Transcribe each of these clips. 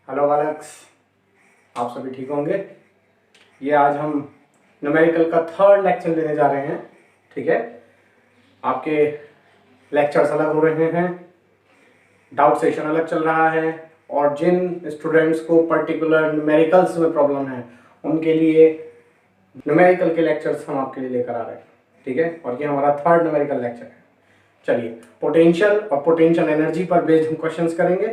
Hello बालक्स, आप सभी ठीक होंगे। ये आज हम न्यूमेरिकल का थर्ड लेक्चर लेने जा रहे हैं। ठीक है, आपके लेक्चर्स अलग हो रहे हैं, डाउट सेशन अलग चल रहा है, और जिन स्टूडेंट्स को पर्टिकुलर न्यूमेरिकल्स में प्रॉब्लम है उनके लिए न्यूमेरिकल के लेक्चर्स हम आपके लिए लेकर आ रहे हैं। ठीक है, और ये हमारा थर्ड न्यूमेरिकल लेक्चर है। चलिए, पोटेंशियल और पोटेंशियल एनर्जी पर बेस्ड हम क्वेश्चंस करेंगे।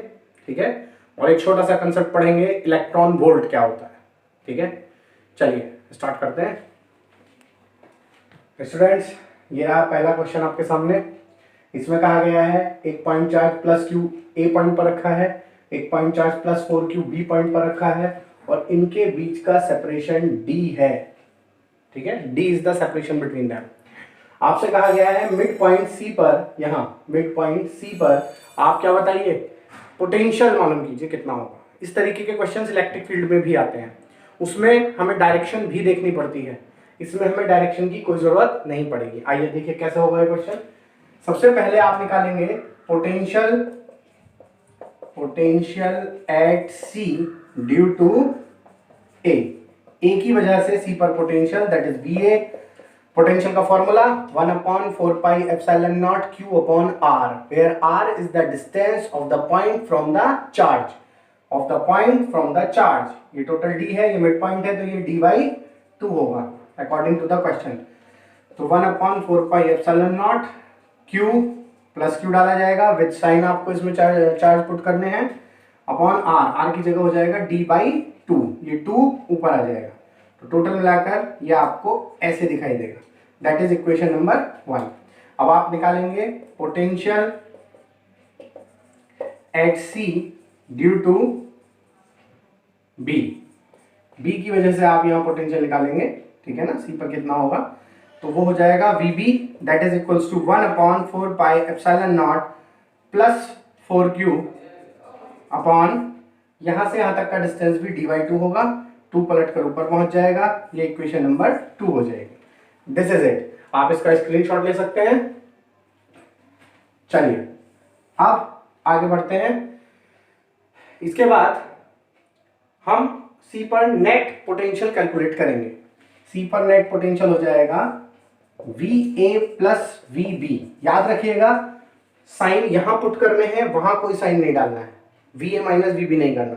ठीक है, और एक छोटा सा कंसेप्ट पढ़ेंगे, इलेक्ट्रॉन वोल्ट क्या होता है। ठीक है, चलिए स्टार्ट करते हैं। स्टूडेंट्स, ये रहा पहला क्वेश्चन आपके सामने। इसमें कहा गया है एक point charge plus Q A point पर रखा है, एक point charge plus 4 Q B point पर रखा है, और इनके बीच का सेपरेशन डी है। ठीक है, D is the separation between them. आपसे कहा गया है मिड पॉइंट सी पर, यहां मिड पॉइंट सी पर आप क्या बताइए, पोटेंशियल मालूम कीजिए कितना होगा। इस तरीके के क्वेश्चंस इलेक्ट्रिक फील्ड में भी आते हैं, उसमें हमें डायरेक्शन भी देखनी पड़ती है। इसमें हमें डायरेक्शन की कोई जरूरत नहीं पड़ेगी। आइए देखिए कैसे होगा ये क्वेश्चन। सबसे पहले आप निकालेंगे potential at C due to A की वजह से सी पर potential, that is B A. Potential का formula 1/4 pi epsilon not Q upon R, where R is the distance of the point from the charge, ये total D है, ये mid point है, तो ये d/2 होगा अकॉर्डिंग टू द क्वेश्चन। तो 1/4 pi epsilon not Q plus Q डाला जाएगा विद साइन, आपको इसमें चार्ज पुट करने हैं, अपॉन आर की जगह हो जाएगा d/2, ये 2 ऊपर आ जाएगा। तो टोटल मिलाकर ये आपको ऐसे दिखाई देगा। That is equation number 1। अब आप निकालेंगे potential at C due to B की वजह से आप यहां पोटेंशियल निकालेंगे। ठीक है ना, सी पर कितना होगा, तो वो हो जाएगा VB, that is equals to 1/4 pi epsilon naught plus 4Q upon, यहां से यहां तक का डिस्टेंस भी d/2 होगा, 2 पलट कर ऊपर पहुंच जाएगा, ये इक्वेशन नंबर 2 हो जाएगी। This is it. आप इसका स्क्रीनशॉट ले सकते हैं। चलिए अब आगे बढ़ते हैं। इसके बाद हम सी पर नेट पोटेंशियल कैलकुलेट करेंगे। सी पर नेट पोटेंशियल हो जाएगा VA प्लस VB। याद रखिएगा, साइन यहां पुट करने हैं, वहां कोई साइन नहीं डालना है, VA माइनस VB नहीं करना,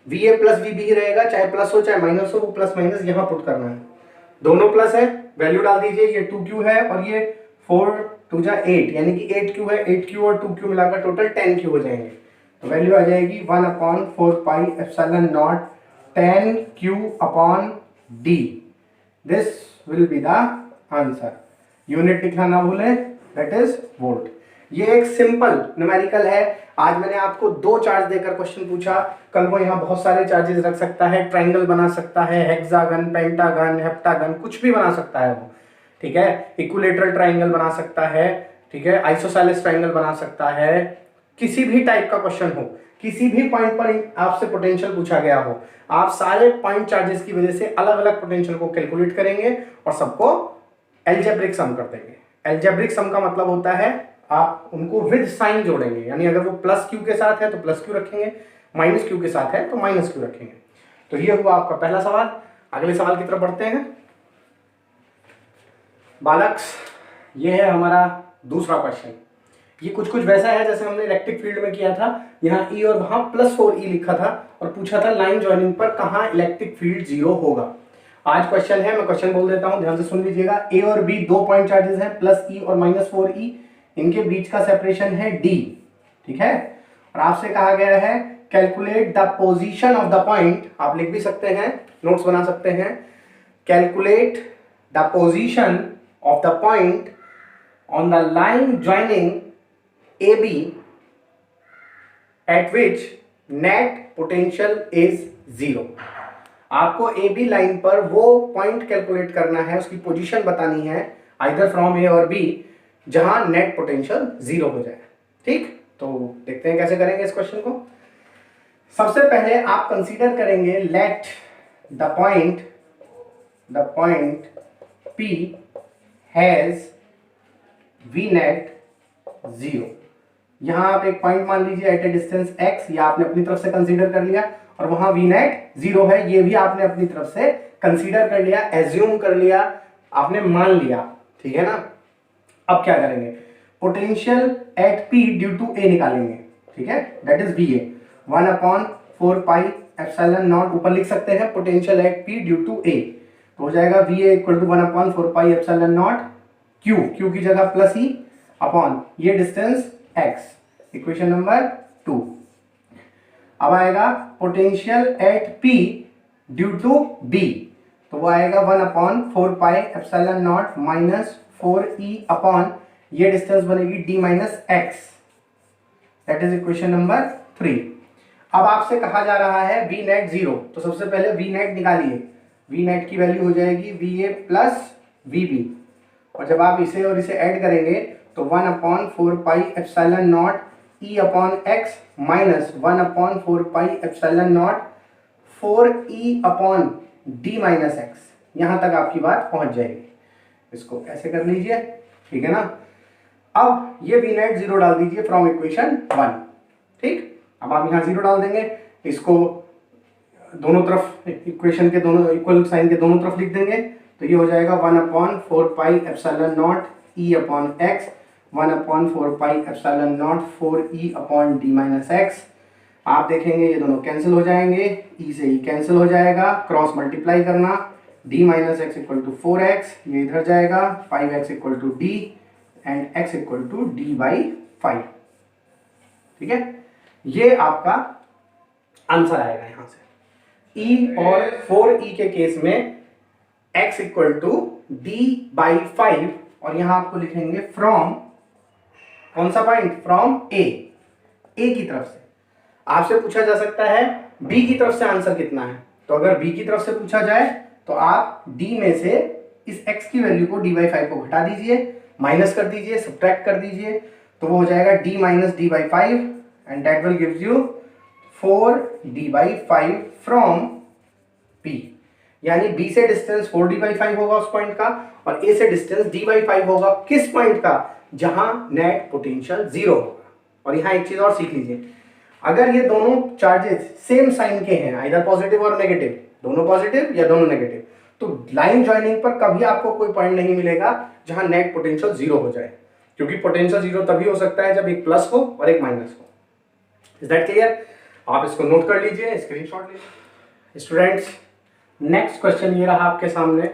VA प्लस VB ही रहेगा, चाहे प्लस हो चाहे माइनस हो, वो प्लस माइनस यहां पुट करना है। दोनों प्लस है, वैल्यू डाल दीजिए, ये 2Q है और ये 4 2 जा 8, यानी कि 8Q है, 8Q और 2Q मिलाकर टोटल 10Q हो जाएंगे। तो वैल्यू आ जाएगी 1/4 pi epsilon not 10Q upon D। This will be the answer. Unit लिखना ना भूलें, दैट इज वोल्ट। ये एक सिंपल न्यूमेरिकल है। आज मैंने आपको 2 चार्ज देकर क्वेश्चन पूछा, कल वो यहाँ बहुत सारे चार्जेस रख सकता है, ट्रायंगल बना सकता है, हेक्सागन, पेंटागन, हेप्टागन, कुछ भी बना सकता है वो। ठीक है, इक्विलेटरल ट्रायंगल बना सकता है, ठीक है, आइसोसेलेस ट्रायंगल बना सकता है, किसी भी टाइप का क्वेश्चन हो, किसी भी पॉइंट पर आपसे पोटेंशियल पूछा गया हो, आप सारे पॉइंट चार्जेस की वजह से अलग अलग पोटेंशियल को कैलकुलेट करेंगे और सबको एल्जेब्रिक सम कर देंगे। एल्जेब्रिक सम का मतलब होता है आप उनको विद साइन जोड़ेंगे, यानी अगर वो प्लस क्यू के साथ है तो प्लस क्यू रखेंगे, माइनस क्यू के साथ है तो माइनस क्यू रखेंगे। तो ये हुआ आपका पहला सवाल। अगले सवाल की तरफ बढ़ते हैं। बालक्स, ये है हमारा दूसरा क्वेश्चन। ये कुछ वैसा है जैसे हमने इलेक्ट्रिक फील्ड में किया था, यहाँ E और वहां +4E लिखा था और पूछा था लाइन ज्वाइनिंग पर कहां इलेक्ट्रिक फील्ड 0 होगा। आज क्वेश्चन है, मैं क्वेश्चन बोल देता हूं, ध्यान से सुन लीजिएगा। A और B 2 पॉइंट चार्जेस हैं, +E और -4E, इनके बीच का सेपरेशन है D। ठीक है, और आपसे कहा गया है calculate the position of the point, आप लिख भी सकते हैं, नोट्स बना सकते हैं, calculate the position of the point on the line joining AB at which net potential is 0। आपको AB लाइन पर वो पॉइंट कैलकुलेट करना है, उसकी पोजीशन बतानी है, आइदर फ्रॉम A और B, जहां नेट पोटेंशियल 0 हो जाए। ठीक, तो देखते हैं कैसे करेंगे इस क्वेश्चन को। सबसे पहले आप कंसीडर करेंगे let the point P has V net 0। यहां आप एक पॉइंट मान लीजिए एट ए डिस्टेंस x, या आपने अपनी तरफ से कंसीडर कर लिया, और वहां वी नेट 0 है, ये भी आपने अपनी तरफ से कंसीडर कर लिया, एज्यूम कर लिया, आपने मान लिया, ठीक है ना। अब क्या करेंगे, potential at P due to A निकालेंगे, ठीक है, that is V A 1/4 pi epsilon not, ऊपर लिख सकते हैं potential at P due to A, तो हो जाएगा V A equal to 1/4 pi epsilon not Q, Q की जगह प्लस ई अपॉन ये डिस्टेंस एक्स, इक्वेशन नंबर 2। अब आएगा potential at P due to B, तो वो आएगा 1/4 pi epsilon not minus 4e upon ये डिस्टेंस बनेगी d minus x, that is equation number 3। अब आपसे कहा जा रहा है वी नेट 0, तो सबसे पहले वी नेट निकालिए, वी नेट की वैल्यू हो जाएगी V A plus V B, और जब आप इसे और इसे ऐड करेंगे तो 1/4 pi epsilon not E upon x minus 1/4 pi epsilon not 4e upon D minus x, यहां तक आपकी बात पहुंच जाएगी। इसको ऐसे कर लीजिए, ठीक है ना। अब ये वी नेट 0 डाल दीजिए फ्रॉम इक्वेशन 1, ठीक। अब आप यहाँ 0 डाल देंगे, इसको दोनों तरफ इक्वेशन के दोनों इक्वल साइन के दोनों तरफ लिख देंगे, तो ये हो जाएगा 1/4 pi epsilon not E upon x 1/4 pi epsilon not 4e upon D minus x. आप देखेंगे ये दोनों कैंसिल हो जाएंगे, ई से ई कैंसिल हो जाएगा, क्रॉस मल्टीप्लाई करना, d minus x equal to 4x, ये इधर जाएगा, 5x equal to D and x equal to D by 5, ठीक है। ये आपका आंसर आएगा यहां से। e और 4e के केस में x equal to D by 5, और यहां आपको लिखेंगे फ्रॉम कौन सा पॉइंट, फ्रॉम ए की तरफ से। आपसे पूछा जा सकता है b की तरफ से आंसर कितना है, तो अगर b की तरफ से पूछा जाए तो आप d में से इस x की वैल्यू को d बाई 5 को घटा दीजिए, माइनस कर दीजिए, सब्ट्रैक्ट कर दीजिए, तो वो हो जाएगा d minus D by 5 and that will gives you 4d by 5 from b, यानी b से डिस्टेंस 4d बाई 5 होगा उस पॉइंट का, और a से डिस्टेंस d बाई 5 होगा किस पॉइंट का, जहां नेट पोटेंशियल 0 होगा। और यहां एक चीज और सीख लीजिए, अगर ये दोनों चार्जेस सेम साइन के हैं, आइदर पॉजिटिव और नेगेटिव, दोनों पॉजिटिव या दोनों नेगेटिव, तो लाइन ज्वाइनिंग पर कभी आपको कोई पॉइंट नहीं मिलेगा जहां नेट पोटेंशियल 0 हो जाए, क्योंकि पोटेंशियल 0 तभी हो सकता है जब एक प्लस हो और एक माइनस हो। Is that clear? आप इसको नोट कर लीजिए, स्क्रीनशॉट लीजिए। स्टूडेंट्स, नेक्स्ट क्वेश्चन ये रहा आपके सामने।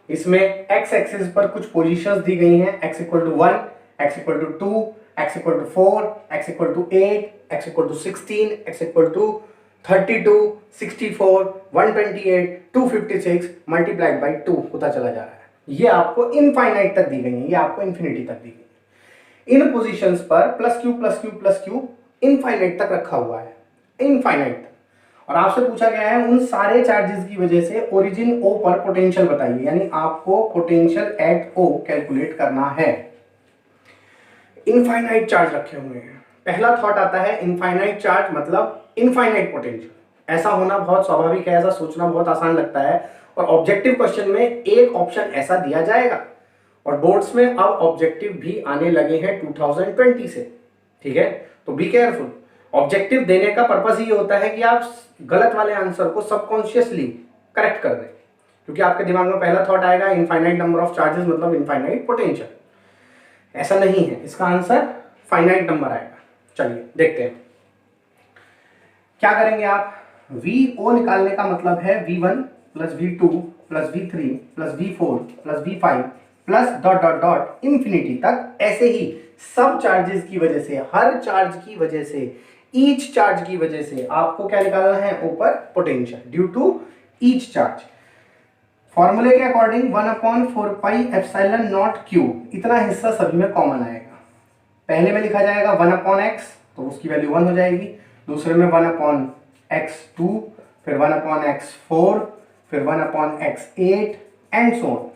इसमें एक्स एक्सिस पर कुछ पोजीशंस दी गई हैं, x equal to 1, x equal to 2, x equal to 4, x equal to 8, x equal to 16, x equal to 32, 64, 128, 256 multiplied by 2 होता चला जा रहा है। ये आपको इनफाइनाइट तक दी गई है, ये आपको इन्फिनिटी तक दी गई है। इन पोजीशंस पर plus Q plus Q plus Q infinite तक रखा हुआ है, इनफाइनाइट तक। और आपसे पूछा गया है उन सारे चार्जेस की वजह से ओरिजिन O पर पोटेंशियल बताइए, यानी आपको पोटेंशियल एट O कैलकुलेट करना है। इनफाइनाइट चार्ज रखे हुए हैं, पहला थॉट आता है इनफाइनाइट चार्ज मतलब इनफाइनाइट पोटेंशियल। ऐसा होना बहुत स्वाभाविक है, ऐसा सोचना बहुत आसान लगता है, और ऑब्जेक्टिव क्वेश्चन में एक ऑप्शन ऐसा दिया जाएगा। और बोर्ड्स में अब ऑब्जेक्टिव भी आने लगे हैं 2020 से, ठीक है, तो बी केयरफुल। ऑब्जेक्टिव देने का पर्पस ये होता है कि आप गलत वाले आंसर को सबकॉन्शियसली करेक्ट कर दें, क्योंकि आपके दिमाग में पहला थॉट आएगा इनफाइनाइट नंबर ऑफ चार्जेस मतलब इनफाइनाइट पोटेंशियल। ऐसा नहीं है, इसका आंसर फाइनाइट नंबर आएगा। चलिए देखते हैं क्या करेंगे आप। VO निकालने का मतलब है V1 plus V2 plus V3 plus V4 plus V5 plus dot dot dot infinity तक। ऐसे ही सब चार्जेस की वजह से, हर चार्ज की वजह से, ईच चार्ज की वजह से आपको क्या निकालना है, ऊपर potential due to each charge. फॉर्मूले के according 1/4 pi epsilon not Q, इतना हिस्सा सभी में कॉमन आएगा। पहले में लिखा जाएगा 1/x, तो उसकी वैल्यू 1 हो जाएगी। दूसरे में 1/x2, फिर 1/x4, फिर 1/x8 and so on,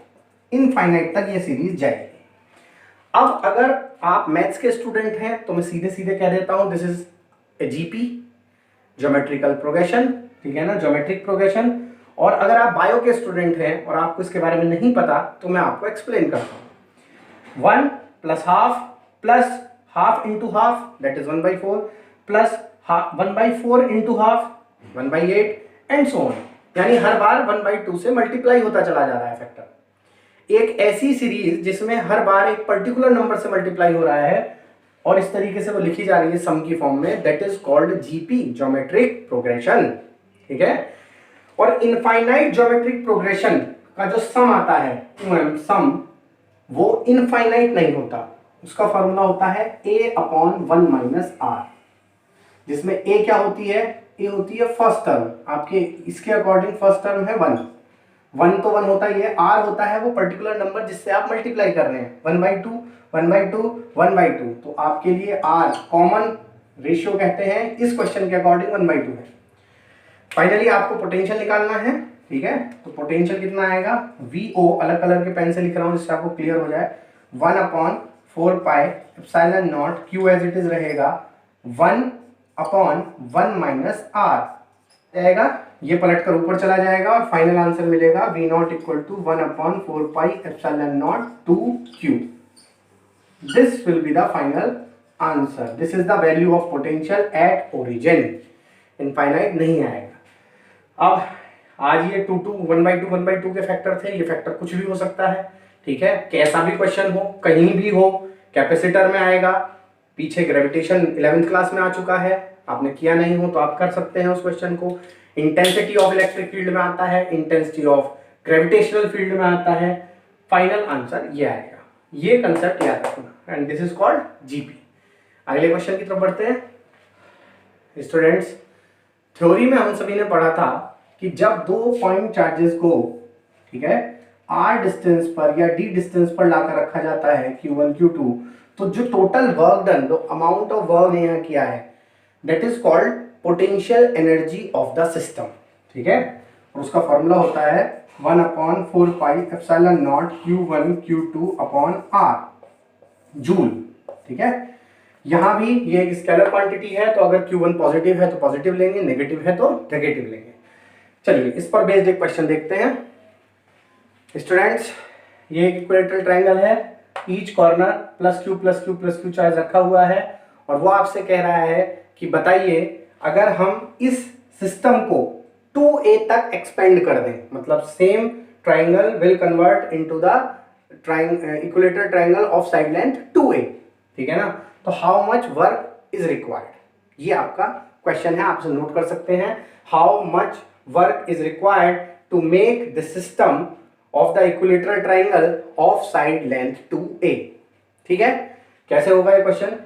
infinite तक ये सीरीज जाएगी। अब अगर आप मैथ्स के स्टूडेंट हैं तो मैं सीधे सीधे कह देता हूं, this is a GP, geometrical progression, ठीक है ना, ज्योमेट्रिक प्रोग्रेशन। और अगर आप बायो के स्टूडेंट हैं और आपको इसके बारे में नहीं पता तो मैं आपको एक्सप्लेन करता हूं। 1 plus half into half that is 1/4 plus 1/4 into half 1/8 and so on, यानी हर बार 1/2 से मल्टीप्लाई होता चला जा रहा है फैक्टर। एक ऐसी सीरीज जिसमें हर बार एक पर्टिकुलर नंबर से मल्टीप्लाई हो रहा है और इस तरीके से वो लिखी जा रही है सम की फॉर्म में, that is called GP, geometric progression. ठीक है, और इनफाइनाइट ज्योमेट्रिक प्रोग्रेशन का जो सम आता है सम, वो इनफाइनाइट नहीं होता, उसका फॉर्मूला होता है a/1 - r, जिसमें a क्या होती है, a होती है फर्स्ट टर्म, आपके इसके अकॉर्डिंग फर्स्ट टर्म है 1, 1 तो 1 होता ही है, r होता है वो पर्टिकुलर नंबर जिससे आप मल्टीप्लाई कर रहे हैं, 1/2 1/2 1/2, तो आपके लिए r कॉमन रेशियो कहते हैं इस क्वेश्चन के अकॉर्डिंग 1/2 है। फाइनली आपको पोटेंशियल निकालना है। ठीक है, तो पोटेंशियल कितना आएगा, VO अलग कलर के पेन से लिख रहा हूं जिससे आपको क्लियर हो जाए, 1/4πε0 Q एज इट इज रहेगा 1/1 - r आएगा, ये पलट कर ऊपर चला जाएगा और फाइनल आंसर मिलेगा V0 = 1/4πε0 2Q। This will be the final answer, this is the value of potential at origin, infinite नहीं आएगा। अब आज ये 1/2 के फैक्टर थे, ये फैक्टर कुछ भी हो सकता है। ठीक है, कैसा भी क्वेश्चन हो, कहीं भी हो, कैपेसिटर में आएगा, पीछे ग्रेविटेशन 11th क्लास में आ चुका है, आपने किया नहीं हो तो आप कर सकते हैं उस क्वेश्चन को। इंटेंसिटी ऑफ इलेक्ट्रिक फील्ड में आता है, इंटेंसिटी ऑफ ग्रेविटेशनल फील्ड में आता है, फाइनल आंसर ये आएगा। ये कंसेप्ट याद रखना, and this is called GP. अगले क्वेश्चन की तरफ बढ़ते हैं स्टूडेंट्स। थ्योरी में हम सभी ने पढ़ा था कि जब दो पॉइंट चार्जेस को, ठीक है, r डिस्टेंस पर या d डिस्टेंस पर लाकर रखा जाता है Q1 Q2, तो जो टोटल वर्क डन, जो अमाउंट ऑफ वर्क यहाँ किया है, that is called potential energy of the system. ठीक है, और उसका फॉर्मूला होता है 1/4πε0 Q1 Q2/r जूल। ठीक है, यहां भी ये एक स्केलर क्वांटिटी है, तो अगर Q1 पॉजिटिव है तो पॉजिटिव लेंगे, नेगेटिव है तो नेगेटिव लेंगे। चलिए इस पर बेस्ड एक क्वेश्चन देखते हैं स्टूडेंट्स। ये एक इक्विलेटरल ट्रायंगल है, ईच कॉर्नर +Q चार्ज रखा हुआ है, और वो आपसे कह रहा है कि बताइए अगर हम इस सिस्टम को 2a तक एक्सपेंड कर दें, मतलब same triangle will convert into the equilateral triangle of side length 2a। ठीक है ना, तो how much work is required, ये आपका क्वेश्चन है, आपसे नोट कर सकते हैं। How much work is required to make the system of the equilateral triangle of side length 2a। ठीक है, कैसे होगा ये क्वेश्चन?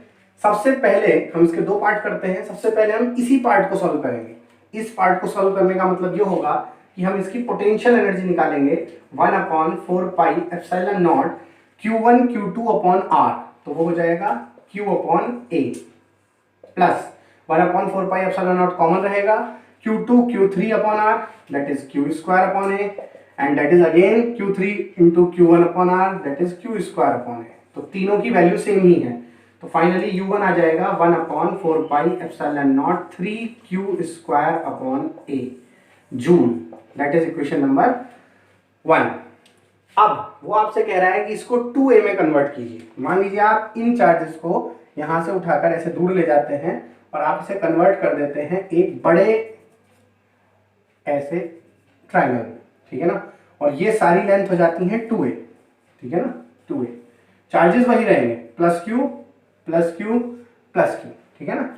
सबसे पहले हम इसके दो पार्ट करते हैं। सबसे पहले हम इसी पार्ट को सॉल्व करेंगे। इस पार्ट को सॉल्व करने का मतलब ये होगा कि हम इसकी पोटेंशियल एनर्जी निकालेंगे 1/4πε0 Q1 Q2/r, तो वो हो जाएगा Q/a प्लस 1/4πε0 कॉमन रहेगा, Q2 Q3/r that is Q²/a, and that is again Q3 into Q1/r that is Q²/a। तो तीनों की वैल्यू सेम ही है, तो फाइनली U1 आ जाएगा 1/4πε0 3Q²/a joule, that is equation number 1। अब वो आपसे कह रहा है कि इसको 2a में कन्वर्ट कीजिए। मान लीजिए आप इन चार्जेस को यहां से उठाकर ऐसे दूर ले जाते हैं और आप इसे कन्वर्ट कर देते हैं एक बड़े ऐसे ट्रायंगल में। ठीक है ना, और ये सारी लेंथ हो जाती है 2a। ठीक है ना, 2a, चार्जेस वही रहेंगे +Q +Q +Q। ठीक है ना,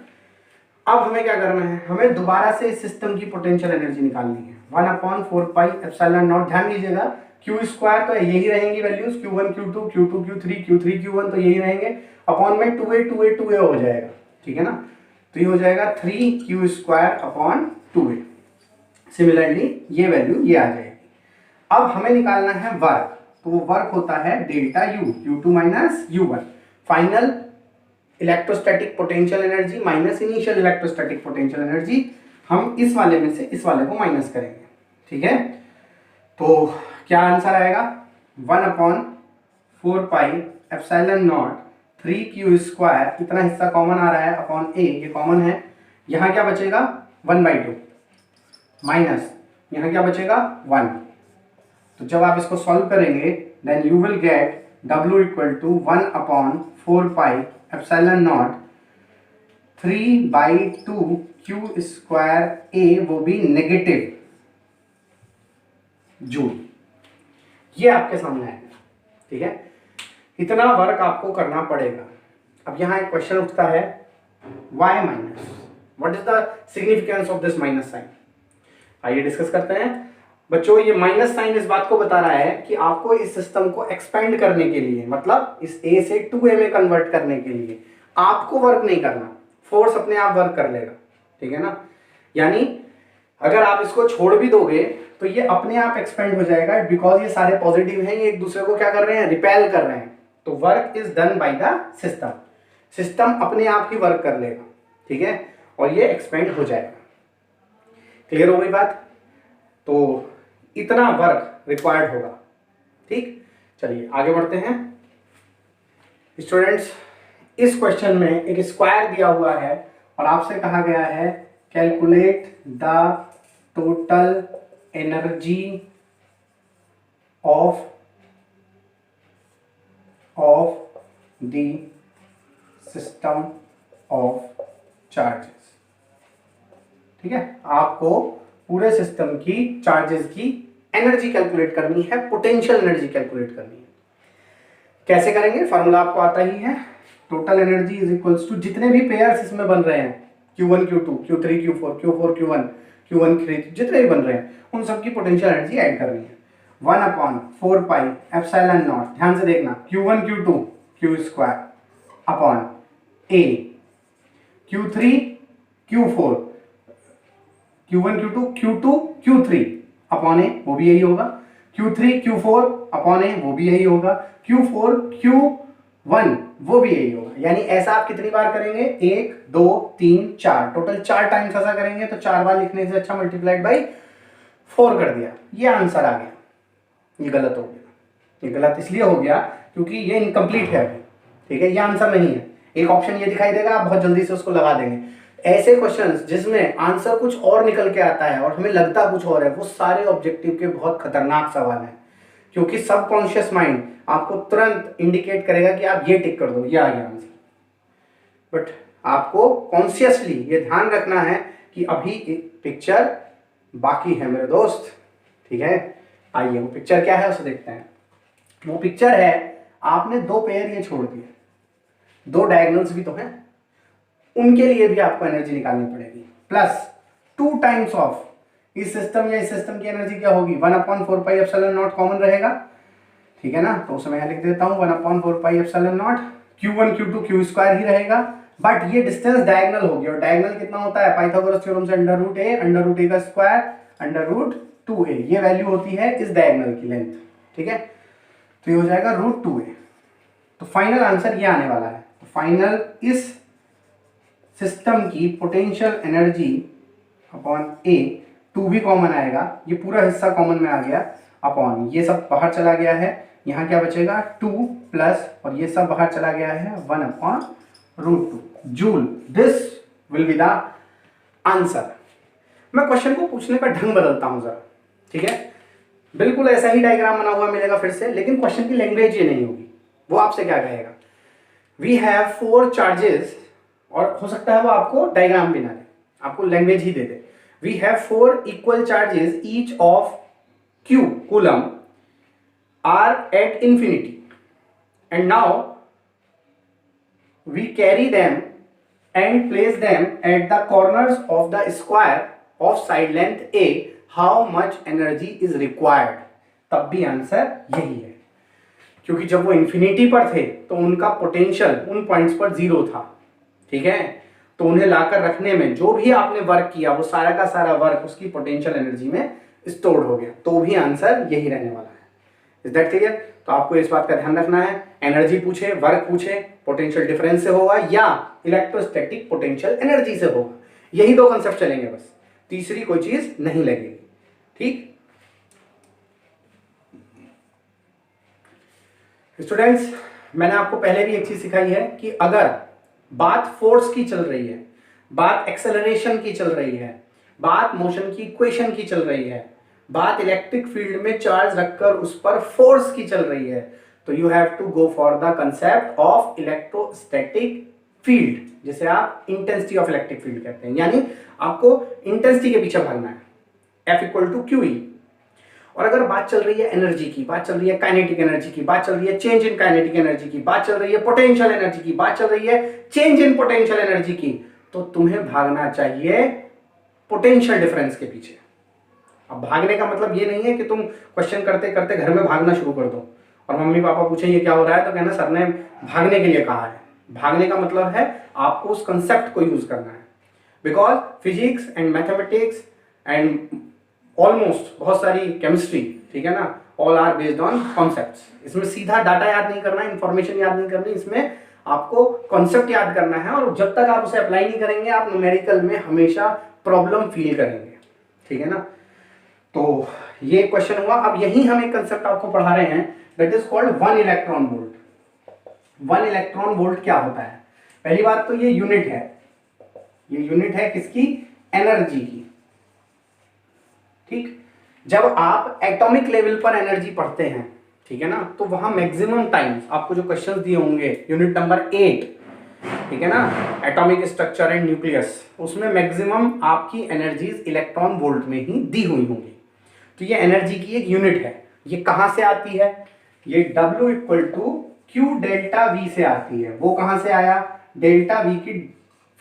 अब हमें क्या करना है, हमें दोबारा से इस सिस्टम की पोटेंशियल एनर्जी निकालनी है 1/4πε0। ध्यान दीजिएगा Q² तो यही रहेंगी values, Q1 Q2 Q2 Q3 Q3 Q1 तो यही रहेंगे, अपॉन में 2a हो जाएगा। ठीक है ना, तो ये हो जाएगा 3Q²/2a। सिमिलरली ये वैल्यू ये आ जाएगी। अब हमें निकालना है वर्क, तो वो वर्क होता है delta U, Q2 - U1, final electrostatic potential energy minus initial electrostatic potential energy. हम इस वाले में से इस वाले को माइनस करेंगे। ठीक है, तो क्या आंसर आएगा 1/4πε0 3Q², इतना हिस्सा कॉमन आ रहा है अपॉन a, ये कॉमन है, यहां क्या बचेगा 1/2 माइनस यहां क्या बचेगा 1। तो जब आप इसको सॉल्व करेंगे then you will get W = 1/4πε0 3/2 Q² वो भी नेगेटिव जूल। ये आपके सामने आएगा, ठीक है। इतना वर्क आपको करना पड़ेगा। अब यहां एक क्वेश्चन उठता है, why minus, what is the significance of this minus sign. आइए डिस्कस करते हैं बच्चों। ये माइनस साइन इस बात को बता रहा है कि आपको इस सिस्टम को एक्सपेंड करने के लिए, मतलब इस A से 2A में कन्वर्ट करने के लिए आपको वर्क नहीं करना, फोर्स अपने आप वर्क कर लेगा, ठीक है ना। यानी अगर आप इसको छोड़ भी दोगे तो ये अपने आप एक्सपेंड हो जाएगा, बिकॉज ये सारे पॉजिटिव हैं, ये एक दूसरे को क्या कर रहे हैं, रिपेल कर रहे हैं। तो work is done by the system, system अपने आप ही वर्क कर लेगा, ठीक है, और ये एक्सपेंड हो जाएगा। क्लियर हो गई बात। तो इतना वर्क रिक्वायर्ड होगा, ठीक। चलिए आगे बढ़ते हैं स्टूडेंट्स। इस क्वेश्चन में एक स्क्वायर दिया हुआ है और आपसे कहा गया है calculate the total energy of the system of charges, ठीक है। आपको पूरे सिस्टम की चार्जेस की एनर्जी कैलकुलेट करनी है, पोटेंशियल एनर्जी कैलकुलेट करनी है। कैसे करेंगे, फॉर्मूला आपको आता ही है। Total energy is equals to जितने भी पेयर्स इसमें बन रहे हैं, Q1 Q2 Q3 Q4 Q4 Q1 Q1 Q3, जितने भी बन रहे हैं उन सबकी पोटेंशियल एनर्जी ऐड करनी है। 1/4 पाई एप्सिलॉन नॉट, ध्यान से देखना, Q1 Q2 Q² upon A, Q3 Q4 Q1 Q2 Q2 Q3 upon A, वो भी यही होगा। Q3 Q4 अपॉन A, वो भी यही होगा। Q4 Q1 वो भी यही होगा। यानी ऐसा आप कितनी बार करेंगे, 1 2 3 4, टोटल 4 टाइम्स ऐसा करेंगे। तो 4 बार लिखने से अच्छा मल्टीप्लाइड बाई 4 कर दिया, ये आंसर आ गया। ये गलत हो गया, ये गलत इसलिए हो गया क्योंकि ये इनकम्प्लीट है अभी, ठीक है, ये आंसर नहीं है। एक ऑप्शन ये दिखाई देगा, आप बहुत जल्दी से उसको लगा देंगे। ऐसे क्वेश्चंस जिसमें आंसर कुछ और निकल के आता है और हमें लगता कुछ और है, वो सारे ऑब्जेक्टिव के बहुत खतरनाक सवाल हैं, क्योंकि सबकॉन्शियस माइंड आपको तुरंत इंडिकेट करेगा कि आप ये टिक कर दो, ये आ गया आंसर। बट आपको कॉन्शियसली ये ध्यान रखना है कि अभी एक पिक्चर बाकी है मेरे दोस्त, ठीक है। आइए वो पिक्चर क्या है उसे देखते हैं। वो पिक्चर है, आपने 2 पेयर ये छोड़ दिए, 2 डायगोनल्स भी तो हैं, उनके लिए भी आपको एनर्जी निकालनी पड़ेगी। प्लस 2 टाइम्स ऑफ इस सिस्टम या इस सिस्टम की एनर्जी क्या होगी, 1/4 पाई एप्सिलॉन नॉट कॉमन रहेगा, ठीक है ना। तो उसमें मैं लिख देता हूं 1/4 pi epsilon not, Q1 Q2 Q² ही रहेगा, बट ये डिस्टेंस डायगोनल होगी। और डायगोनल कितना होता है, पाइथागोरस थ्योरम से √a का स्क्वायर √2a, ये वैल्यू होती है इस डायगोनल की लेंथ, ठीक है। तो ये हो जाएगा √2a। तो फाइनल आंसर ये आने वाला है। तो फाइनल इस सिस्टम की पोटेंशियल एनर्जी अपॉन A, 2 भी कॉमन आएगा, ये पूरा हिस्सा कॉमन में आ गया, अपॉन ये सब बाहर चला गया है, यहाँ क्या बचेगा 2 प्लस, और ये सब बाहर चला गया है 1/√2 joule. This will be the answer. मैं क्वेश्चन को पूछने का ढंग बदलता हूं जरा, ठीक है। बिल्कुल ऐसा ही डायग्राम बना हुआ मिलेगा फिर से, लेकिन क्वेश्चन की लैंग्वेज ये नहीं होगी। वो आपसे क्या कहेगा, वी हैव 4 चार्जेस, और हो सकता है वो आपको डायग्राम भी ना दे, आपको लैंग्वेज ही दे दे। We have 4 equal charges each of Q coulomb are at infinity, and now we carry them and place them at the corners of the square of side length A, how much energy is required. तब भी answer यही है, क्योंकि जब वो infinity पर थे तो उनका पोटेंशियल उन पॉइंट्स पर 0 था, ठीक है। तो उन्हें लाकर रखने में जो भी आपने वर्क किया, वो सारा का सारा वर्क उसकी पोटेंशियल एनर्जी में स्टोर्ड हो गया। तो भी आंसर यही रहने वाला है। Is that clear. तो आपको इस बात का ध्यान रखना है, एनर्जी पूछे, वर्क पूछे, पोटेंशियल डिफरेंस से होगा या इलेक्ट्रोस्टैटिक पोटेंशियल एनर्जी से होगा, यही 2 कंसेप्ट चलेंगे बस, तीसरी कोई चीज नहीं लगेगी, ठीक। स्टूडेंट्स, मैंने आपको पहले भी एक चीज सिखाई है कि अगर बात फोर्स की चल रही है, बात एक्सेलरेशन की चल रही है, बात मोशन की इक्वेशन की चल रही है, बात इलेक्ट्रिक फील्ड में चार्ज रखकर उस पर फोर्स की चल रही है, तो you have to go for the concept of electrostatic field, जिसे आप इंटेंसिटी ऑफ इलेक्ट्रिक फील्ड कहते हैं, यानी आपको इंटेंसिटी के पीछे भागना है, F equal to Q E. और अगर बात चल रही है एनर्जी की, बात चल रही है काइनेटिक एनर्जी की, बात चल रही है चेंज इन काइनेटिक एनर्जी की, बात चल रही है पोटेंशियल एनर्जी की, बात चल रही है चेंज इन पोटेंशियल एनर्जी की, तो तुम्हें भागना चाहिए पोटेंशियल डिफरेंस के पीछे। अब भागने का मतलब ये नहीं है कि तुम क्वेश्चन करते करते घर में भागना शुरू कर दो और मम्मी पापा पूछे ये क्या हो रहा है तो कहना सर ने भागने के लिए कहा है। भागने का मतलब है आपको उस कंसेप्ट को यूज करना है, because physics and mathematics and almost बहुत सारी केमिस्ट्री, ठीक है ना, all are based on concepts. इसमें सीधा डाटा याद नहीं करना है, इंफॉर्मेशन याद नहीं करनी, इसमें आपको कॉन्सेप्ट याद करना है, और जब तक आप उसे अप्लाई नहीं करेंगे आप न्यूमेरिकल में हमेशा प्रॉब्लम फील करेंगे, ठीक है ना। तो ये क्वेश्चन हुआ। अब यही हम एक कंसेप्ट आपको पढ़ा रहे हैं, that is called 1 electron volt. 1 electron volt क्या होता है? पहली बात तो ये यूनिट है, ये यूनिट है किसकी? एनर्जी की, ठीक। जब आप एटॉमिक लेवल पर एनर्जी पढ़ते हैं, ठीक है ना, तो वहां मैक्सिमम टाइम्स आपको जो क्वेश्चन दिए होंगे यूनिट नंबर 8, ठीक है ना, एटॉमिक स्ट्रक्चर एंड न्यूक्लियस, उसमें मैक्सिमम आपकी एनर्जीज इलेक्ट्रॉन वोल्ट में ही दी हुई होंगी। तो ये एनर्जी की एक यूनिट है। ये कहां से आती है? ये W equal to Q delta V से आती है। वो कहां से आया? डेल्टा वी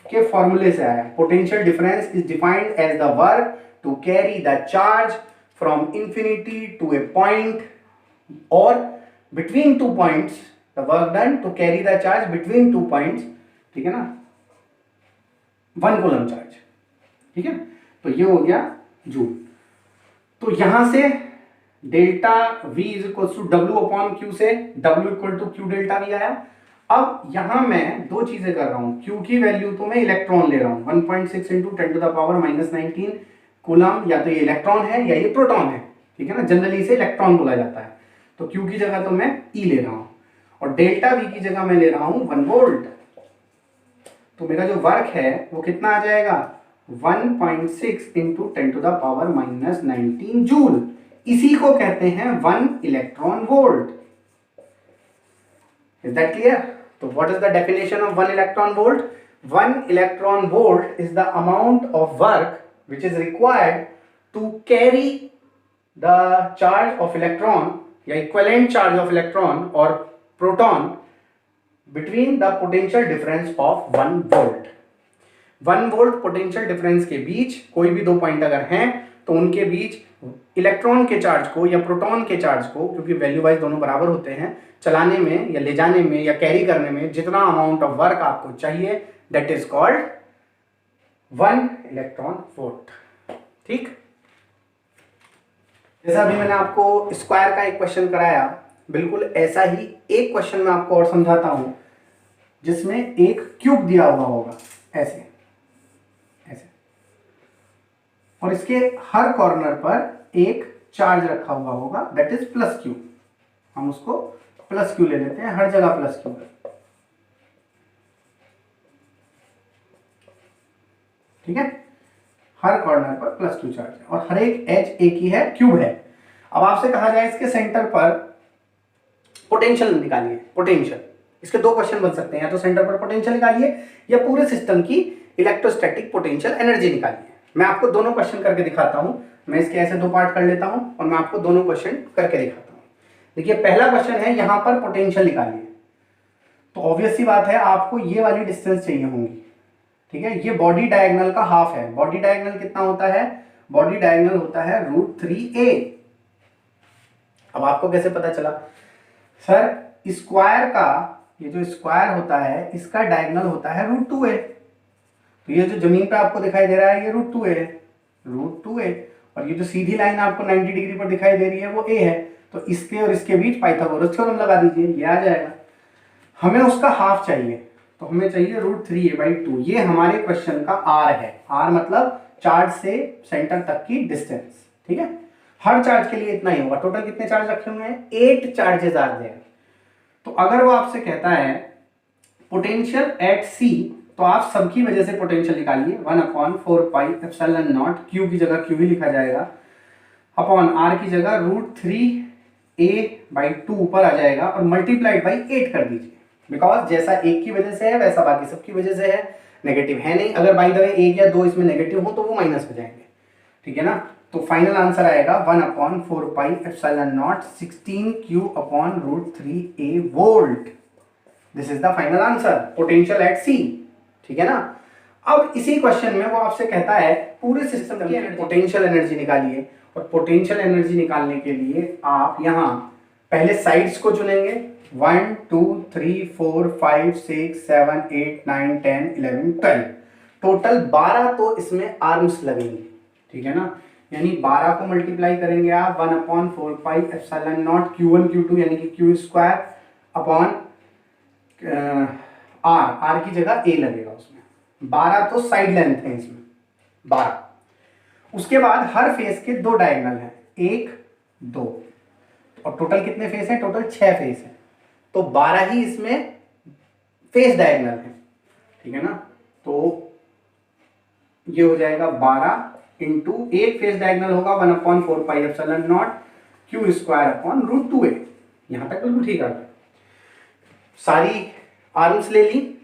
के फॉर्मूले से आया। Potential difference is defined as the work to carry the charge from infinity to a point और between two points, the work done to carry the charge between two points, ठीक है ना, 1 coulomb charge, ठीक है। तो ये हो गया जूल। तो यहां से delta V is equal to W upon Q से W equal to Q delta V आया। अब यहां मैं दो चीजें कर रहा हूं, Q की वैल्यू तो मैं इलेक्ट्रॉन ले रहा हूं 1.6 into 10 to the power -19 coulomb, या तो ये इलेक्ट्रॉन है या ये प्रोटॉन है, ठीक है ना, जनरली इसे इलेक्ट्रॉन बोला जाता है। तो Q की जगह तो मैं E ले रहा हूं और डेल्टा V की जगह मैं ले रहा हूं 1 वोल्ट। तो मेरा जो वर्क है वो कितना आ जाएगा? 1.6 into 10 to the power -19 joule. इसी को कहते हैं 1 electron volt. Is that clear? तो what is the definition of 1 electron volt? 1 electron volt is the amount of work which is required to carry the charge of electron या equivalent charge of electron or proton between the potential difference of 1 volt। 1 volt potential difference के बीच कोई भी दो point अगर हैं तो उनके बीच electron के चार्ज को या प्रोटॉन के चार्ज को, क्योंकि वैल्यू वाइज दोनों बराबर होते हैं, चलाने में या ले जाने में या कैरी करने में जितना अमाउंट ऑफ वर्क आपको चाहिए, that is called 1 electron volt, ठीक। जैसा अभी मैंने आपको स्क्वायर का एक क्वेश्चन कराया, बिल्कुल ऐसा ही एक क्वेश्चन मैं आपको और समझाता हूं जिसमें एक क्यूब दिया हुआ होगा ऐसे ऐसे, और इसके हर कॉर्नर पर एक चार्ज रखा हुआ होगा, दैट इज प्लस क्यू। हम उसको प्लस क्यू ले लेते हैं, हर जगह प्लस क्यू है, ठीक है। हर कॉर्नर पर प्लस क्यू चार्ज है और हर एक एच एक ही है, क्यूब है। अब आपसे कहा जाए इसके सेंटर पर पोटेंशियल निकालिए, पोटेंशियल। इसके दो क्वेश्चन बन सकते हैं, या तो सेंटर पर पोटेंशियल निकालिए या पूरे सिस्टम की इलेक्ट्रोस्टैटिक पोटेंशियल एनर्जी निकालिए। मैं आपको दोनों क्वेश्चन करके दिखाता हूं। मैं इसके ऐसे दो पार्ट कर लेता हूं और मैं आपको दोनों क्वेश्चन करके दिखाता हूं। देखिए पहला क्वेश्चन है, यहां पर पोटेंशियल निकालिए। तो ऑब्वियस सी बात है आपको ये वाली डिस्टेंस चाहिए होंगी, ठीक है। ये बॉडी डायगोनल का हाफ है। बॉडी डायगोनल कितना होता है? बॉडी डायगोनल होता है √3a। अब आपको कैसे पता चला? सर स्क्वायर का ये जो स्क्वायर होता है इसका डायगोनल होता है √2a। तो ये जो जमीन पे आपको दिखाई दे रहा है ये √2a है, √2a। और ये जो सीधी लाइन आपको 90 डिग्री पर दिखाई दे रही है वो a है। तो इसके और इसके बीच पाइथागोरस थ्योरम लगा दीजिए, ये आ जाएगा। हमें उसका हाफ चाहिए, तो हमें चाहिए √3a/2। ये हमारे क्वेश्चन का r है। r मतलब चार्ज से सेंटर तक की डिस्टेंस, ठीक है। हर चार्ज के लिए इतना ही होगा। टोटल कितने चार्ज रखे हुए हैं? 8 चार्जेस आर देयर। तो अगर वो आपसे कहता है पोटेंशियल एट C, तो आप सबकी वजह से पोटेंशियल निकालिए। 1/4πε0, Q की जगह Q ही लिखा जाएगा, अपॉन R की जगह √3a/2 ऊपर आ जाएगा और मल्टीप्लाइड बाई 8 कर दीजिए। बिकॉज जैसा एक की वजह से है वैसा बाकी सबकी वजह से है, नेगेटिव है नहीं। अगर बाई द वे एक या दो इसमें नेगेटिव हो तो वो माइनस हो जाएंगे, ठीक है ना। तो फाइनल आंसर आएगा 1/4πε0 16Q/√3a volt. This is the final answer, potential at C, ठीक है ना। अब इसी क्वेश्चन में वो आपसे कहता है पूरे सिस्टम की पोटेंशियल एनर्जी निकालिए, और पोटेंशियल एनर्जी निकालने के लिए आप यहाँ पहले साइड्स को चुनेंगे, 1 2 3 4 5 6 7 8 9 10 11 12, टोटल 12 तो इसमें आर्म्स लगेंगे, ठीक है ना। यानी 12 को मल्टीप्लाई करेंगे आप 1/4πε0 Q1 Q2 यानी कि Q स्क्वायर अपॉन आर की जगह ए लगेगा उसमें। 12 तो साइड लेंथ है इसमें 12। उसके बाद हर फेस के दो डायगोनल हैं, 1 2, और टोटल कितने फेस हैं? टोटल 6 फेस हैं, तो 12 ही इसमें फेस डायगोनल है, ठीक है ना। तो ये हो जाएगा 12 इंटू एक फेस डायगोनल होगा 1/4πε0 Q स्क्वायर अपॉन √2a। यहां तक बिल्कुल ठीक है। सारी आर्म्स ले ली,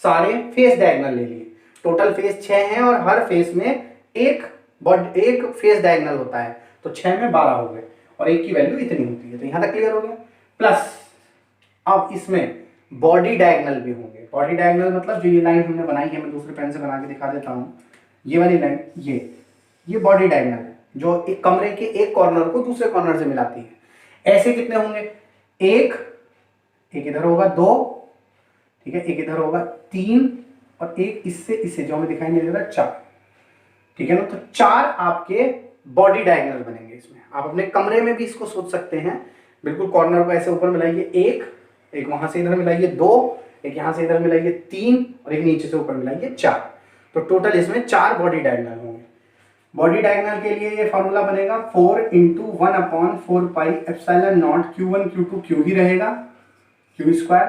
सारे फेस डायगोनल ले लिए, टोटल फेस 6 हैं और हर फेस में एक फेस डायगोनल होता है, तो 6 में 12 हो गए और एक की वैल्यू इतनी होती है। तो यहां तक क्लियर हो गया। प्लस अब इसमें बॉडी डायगोनल भी होंगे। बॉडी डायगोनल मतलब जो ये लाइन हमने बनाई है, मैं दूसरे पेन से बना के दिखा देता हूं, ये वाली लाइन, ये बॉडी डायगोनल है जो एक कमरे के एक कॉर्नर को दूसरे कॉर्नर से मिलाती है। ऐसे कितने होंगे? एक इधर होगा 2, ठीक है, एक इधर होगा 3, और एक इससे जो हमें दिखाई नहीं दे रहा 4, ठीक है ना। तो 4 आपके बॉडी डायगोनल बनेंगे इसमें। आप अपने कमरे में भी इसको सोच सकते हैं, बिल्कुल कॉर्नर को ऐसे ऊपर मिलाइए, एक वहां से इधर मिलाइए 2, एक यहां से इधर मिलाइए 3, और एक नीचे से ऊपर मिलाइए 4। तो टोटल इसमें 4 बॉडी डायगोनल होंगे। बॉडी डायगोनल के लिए ये फॉर्मूला बनेगा 4 × 1/4πε0 Q1 Q2 Q ही रहेगा, Q स्क्वायर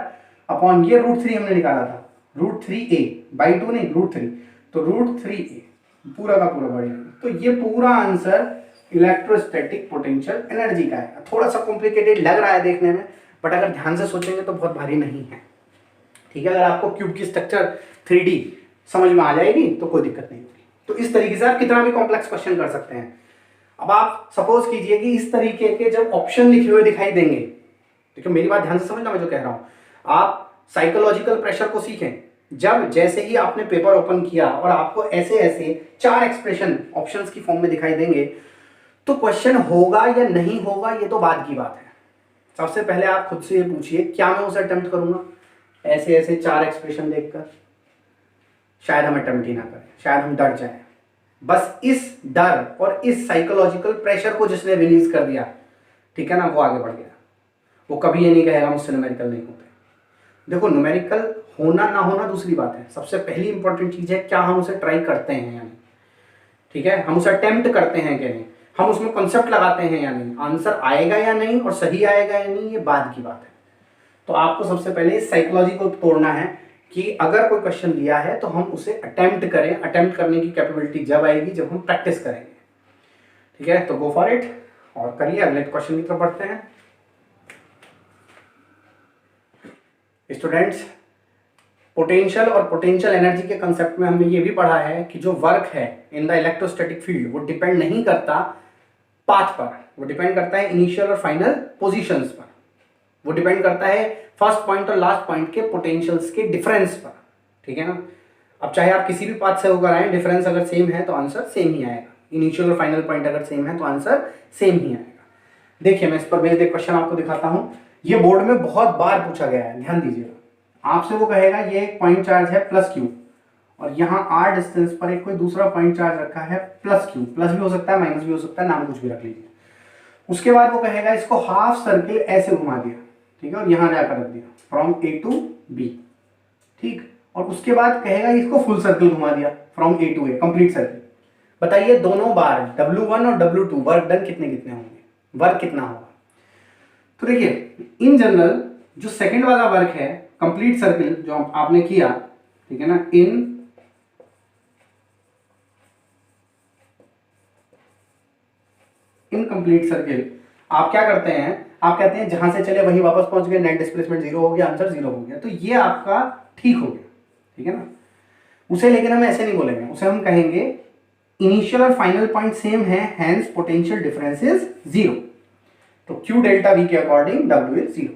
अपॉन ये √3 हमने निकाला था, √3a बाई 2 नहीं, √3, तो √3a पूरा का पूरा बॉडी। तो ये पूरा आंसर इलेक्ट्रोस्टैटिक पोटेंशियल एनर्जी का है। थोड़ा सा कॉम्प्लिकेटेड लग रहा है देखने में, बट अगर ध्यान से सोचेंगे तो बहुत भारी नहीं है, ठीक है। अगर आपको क्यूब की स्ट्रक्चर 3D समझ में आ जाएगी तो कोई दिक्कत नहीं होगी। तो इस तरीके से आप कितना भी कॉम्प्लेक्स क्वेश्चन कर सकते हैं। अब आप सपोज कीजिए कि इस तरीके के जब ऑप्शन लिखे हुए दिखाई देंगे, देखिए मेरी बात ध्यान से समझना मैं जो कह रहा हूं, आप साइकोलॉजिकल प्रेशर को सीखें। जब जैसे ही आपने पेपर ओपन किया और आपको ऐसे ऐसे 4 एक्सप्रेशन ऑप्शंस की फॉर्म में दिखाई देंगे, तो क्वेश्चन होगा या नहीं होगा ये तो बाद की बात है। सबसे पहले आप खुद से ये पूछिए, क्या मैं उसे अटेम्प्ट करूंगा? ऐसे ऐसे 4 एक्सप्रेशन देखकर शायद हम अटेम्प्ट ही ना करें, शायद हम डर जाएं। बस इस डर और इस साइकोलॉजिकल प्रेशर को जिसने रिलीज कर दिया, ठीक है ना, वो आगे बढ़ गया। वो कभी ये नहीं कहेगा मुझसे न्यूमेरिकल नहीं होते। देखो, न्यूमेरिकल होना ना होना दूसरी बात है, सबसे पहली इंपॉर्टेंट चीज है क्या हम उसे ट्राई करते हैं या नहीं, ठीक है। हम उसे अटेम्प्ट करते हैं कि नहीं, हम उसमें कॉन्सेप्ट लगाते हैं या नहीं, आंसर आएगा या नहीं और सही आएगा या नहीं ये बाद की बात है। तो आपको सबसे पहले इस साइकोलॉजी को तोड़ना है कि अगर कोई क्वेश्चन दिया है तो हम उसे अटेम्प्ट करें। अटेम्प्ट करने की कैपेबिलिटी जब आएगी जब हम प्रैक्टिस करेंगे, ठीक है। तो गो फॉर इट और करिए। अगले क्वेश्चन की तरफ बढ़ते हैं। स्टूडेंट्स, पोटेंशियल और पोटेंशियल एनर्जी के कंसेप्ट में हमने ये भी पढ़ा है कि जो वर्क है इन द इलेक्ट्रोस्टैटिक फील्ड वो डिपेंड नहीं करता पाथ पर, वो डिपेंड करता है इनिशियल और फाइनल पोजीशंस पर, वो डिपेंड करता है फर्स्ट पॉइंट और लास्ट पॉइंट के पोटेंशियल्स के डिफरेंस पर, ठीक है ना। अब चाहे आप किसी भी पाथ से होकर आए, डिफरेंस अगर सेम है तो आंसर सेम ही आएगा। इनिशियल और फाइनल पॉइंट अगर सेम है तो आंसर सेम ही आएगा। देखिए मैं इस पर बेस्ड एक क्वेश्चन आपको दिखाता हूं। ये बोर्ड में बहुत बार पूछा गया है, ध्यान दीजिएगा। आपसे वो कहेगा ये एक पॉइंट चार्ज है +q, और यहाँ r डिस्टेंस पर एक कोई दूसरा पॉइंट चार्ज रखा है +q, प्लस भी हो सकता है माइनस भी हो सकता है, नाम कुछ भी रख लीजिए। उसके बाद वो कहेगा इसको हाफ सर्किल ऐसे घुमा दिया, ठीक है, और यहाँ जाकर रख दिया फ्रॉम A to B, ठीक। और उसके बाद कहेगा इसको फुल सर्किल घुमा दिया from A to A, complete circle. बताइए दोनों बार W1 और W2 वर्क डन कितने कितने होंगे, वर्क कितना होगा? तो देखिए इन जनरल जो सेकंड वाला वर्क है कंप्लीट सर्किल जो आपने किया, ठीक है ना, इन कंप्लीट सर्किल आप क्या करते हैं, आप कहते हैं जहां से चले वहीं वापस पहुंच गए, नेट डिस्प्लेसमेंट 0 हो गया, आंसर 0 हो गया, तो ये आपका ठीक हो गया, ठीक है ना। उसे लेकिन हम ऐसे नहीं बोलेंगे, उसे हम कहेंगे इनिशियल और फाइनल पॉइंट सेम है, हेंस पोटेंशियल डिफरेंस इज 0। तो Q डेल्टा V के अकॉर्डिंग W इज 0।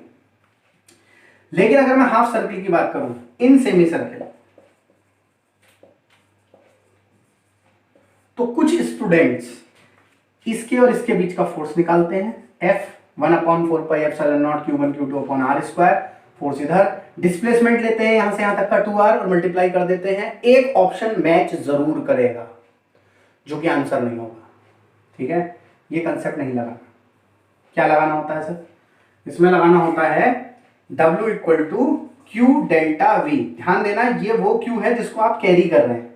लेकिन अगर मैं हाफ सर्किल की बात करूं, इन सेमी सर्किल, तो कुछ स्टूडेंट्स इसके और इसके बीच का फोर्स निकालते हैं, F 1/4 pi epsilon not Q1 Q2 upon R square, force इधर, डिस्प्लेसमेंट लेते हैं यहां से यहां तक का 2R और मल्टीप्लाई कर देते हैं। एक ऑप्शन मैच जरूर करेगा जो कि आंसर नहीं होगा, ठीक है। ये कंसेप्ट नहीं लगाना। क्या लगाना होता है सर? इसमें लगाना होता है W equal to Q delta V। ध्यान देना, ये वो Q है जिसको आप कैरी कर रहे हैं,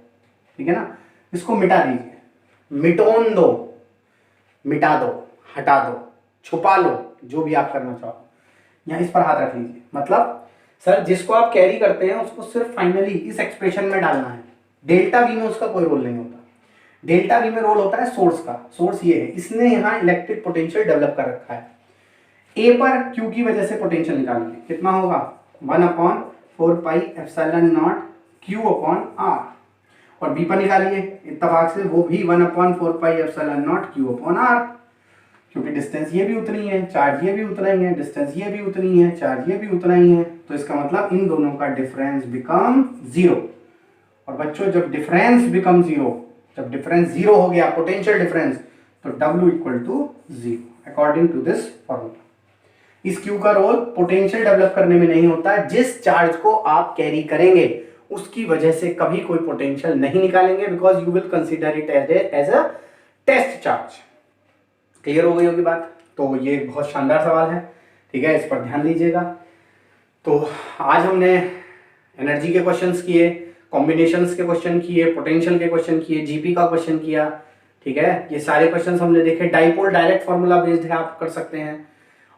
ठीक है ना। इसको मिटा दीजिए, मिटोन दो, मिटा दो, हटा दो, छुपा लो, जो भी आप करना चाहो। यहां इस पर हाथ रख लीजिए, मतलब सर जिसको आप कैरी करते हैं उसको सिर्फ फाइनली इस एक्सप्रेशन में डालना है। डेल्टा वी में उसका कोई रोल नहीं होता। डेल्टा वी में रोल होता है सोर्स का। सोर्स ये है, इसने यहाँ इलेक्ट्रिक पोटेंशियल डेवलप कर रखा है। ए पर क्यू की वजह से पोटेंशियल निकालेंगे, कितना होगा 1/4 pi epsilon not Q upon R, और बी पर निकालिए इत्तेफाक से, वो भी 1/4 pi epsilon not Q upon R, क्योंकि डिस्टेंस ये भी उतनी है, चार्ज ये भी उतना ही है, डिस्टेंस ये भी उतनी है, चार्ज ये भी उतना ही है, तो इसका मतलब इन दोनों का डिफरेंस बिकम 0। और बच्चों जब डिफरेंस बिकम 0, जब डिफरेंस 0 हो गया पोटेंशियल डिफरेंस, तो W equal to 0 according to this formula. इस Q का रोल पोटेंशियल डेवलप करने में नहीं होता। जिस चार्ज को आप कैरी करेंगे उसकी वजह से कभी कोई पोटेंशियल नहीं निकालेंगे, because you will consider it as a test charge. Clear हो गई होगी बात? तो ये बहुत शानदार सवाल है, ठीक है, इस पर ध्यान दीजिएगा। तो आज हमने एनर्जी के क्वेश्चंस किए, कॉम्बिनेशंस के क्वेश्चन किए, पोटेंशियल के क्वेश्चन किए, जीपी का क्वेश्चन किया, ठीक है। ये सारे क्वेश्चंस हमने देखे। डाइपोल डायरेक्ट फॉर्मूला बेस्ड है, आप कर सकते हैं।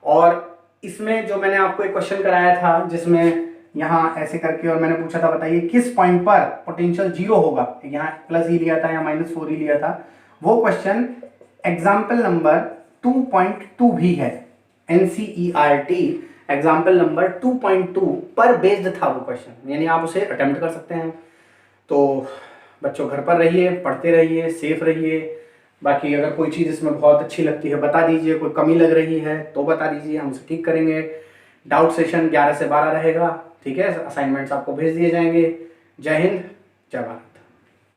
और इसमें जो मैंने आपको एक क्वेश्चन कराया था जिसमें यहाँ ऐसे करके और मैंने पूछा था बताइए किस पॉइंट पर पोटेंशियल 0 होगा, यहाँ प्लस ही लिया था या -4 ही लिया था, वो क्वेश्चन एग्जाम्पल नंबर 2.2 भी है। NCERT एग्जाम्पल नंबर 2.2 पर बेस्ड था वो क्वेश्चन, यानी आप उसे अटेम्प्ट कर सकते हैं। तो बच्चों घर पर रहिए, पढ़ते रहिए, सेफ रहिए। बाकी अगर कोई चीज़ इसमें बहुत अच्छी लगती है बता दीजिए, कोई कमी लग रही है तो बता दीजिए, हम उसे ठीक करेंगे। डाउट सेशन 11 से 12 रहेगा, ठीक है। असाइनमेंट्स आपको भेज दिए जाएंगे। जय हिंद, जय भारत।